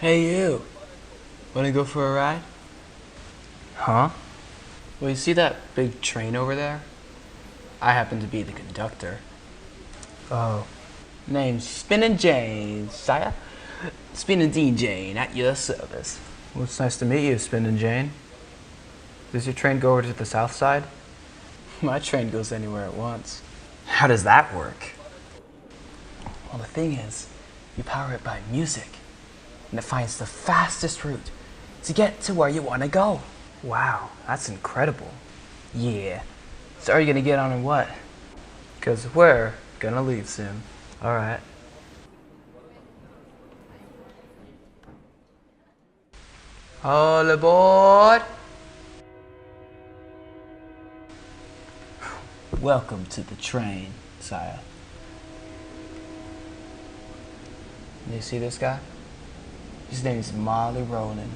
Hey you, wanna go for a ride? Huh? Well, you see that big train over there? I happen to be the conductor. Oh. Name's Spinin Jane, sire. Spinin Jane at your service. Well, it's nice to meet you, Spinin Jane. Does your train go over to the south side? My train goes anywhere it wants. How does that work? Well, the thing is, you power it by music, and it finds the fastest route to get to where you want to go. Wow, that's incredible. Yeah. So are you gonna get on in what? Because we're gonna leave soon. All right. All aboard! Welcome to the train, sire. You see this guy? His name is Molly Ronan.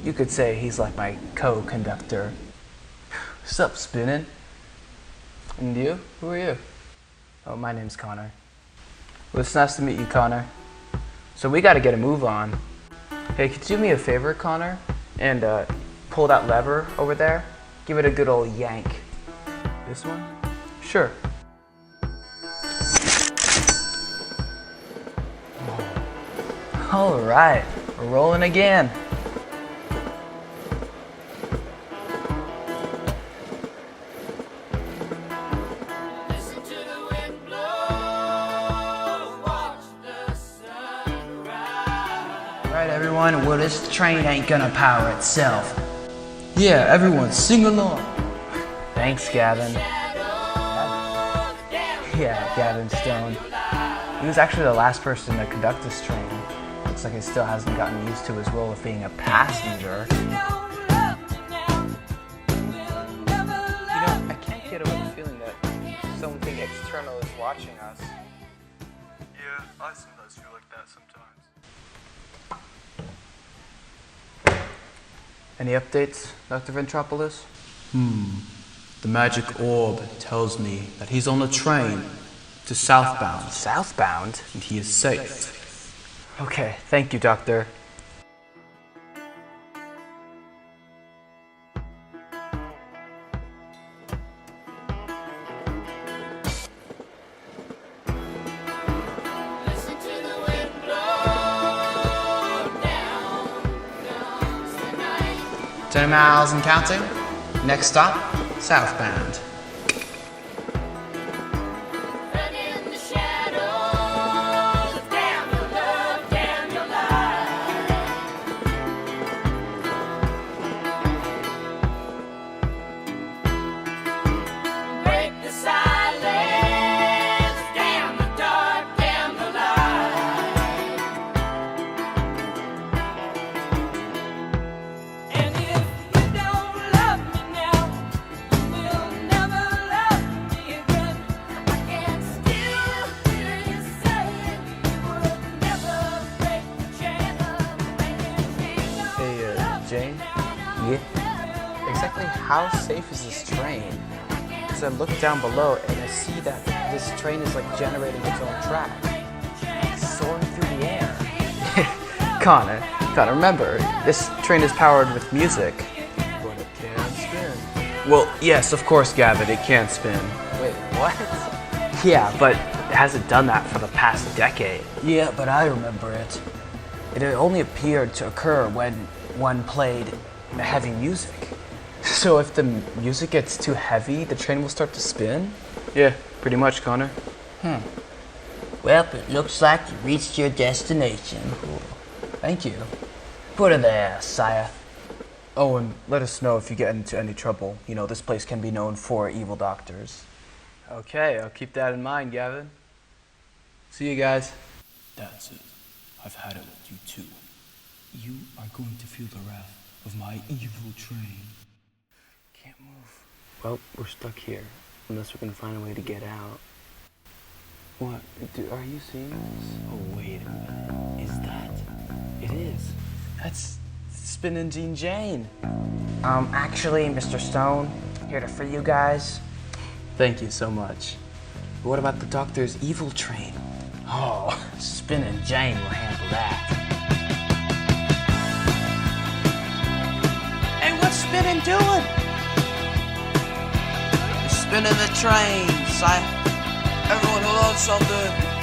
You could say he's like my co-conductor. What's up, Spinnin? And you? Who are you? Oh, my name's Connor. Well, it's nice to meet you, Connor. So we gotta get a move on. Hey, could you do me a favor, Connor? And pull that lever over there. Give it a good old yank. This one? Sure. All right, we're rolling again. Listen to the wind blow, watch the sun rise. Right, everyone, well, this train ain't gonna power itself. Yeah, everyone, sing along. Thanks, Gavin. Yeah, Gavin Stone. He was actually the last person to conduct this train. Looks like he still hasn't gotten used to his role of being a passenger. You know, I can't get over the feeling that something external is watching us. Yeah, I sometimes feel like that sometimes. Any updates, Dr. Ventropolis? The magic orb tells me that he's on a train to southbound, Southbound? and he is safe. Okay, thank you, Doctor. Listen to the wind blow, down comes the night. 10 miles and counting. Next stop, southbound. Run in the shadows, damn your love, damn your life. Break the silence, damn the dark, damn the light. And if you don't love me now, you will never love me again. I can still hear you saying you would never break the chain of making Hey, Jane? Yeah? Exactly how safe is this train? Because I look down below and I see that this train is like generating its own track. It's soaring through the air. Connor, remember, this train is powered with music. But it can spin. Well, yes, of course, Gavin, it can spin. Wait, what? Yeah, but it hasn't done that for the past decade. Yeah, but I remember it. It only appeared to occur when one played heavy music. So if the music gets too heavy, the train will start to spin? Yeah, pretty much, Connor. Well, it looks like you reached your destination. Thank you. Put it there, sire. Oh, and let us know if you get into any trouble. You know, this place can be known for evil doctors. Okay, I'll keep that in mind, Gavin. See you guys. That's it. I've had it with you too. You are going to feel the wrath of my evil train. Can't move. Well, we're stuck here. Unless we can find a way to get out. What? Are you seeing this? Oh, wait a minute. Is that? It is. That's Spinin Jane. Actually, Mr. Stone, here to free you guys. Thank you so much. But what about the doctor's evil train? Oh, Spinin Jane will handle that. Spinnin doing? Spinning the train, sire. Everyone who loves something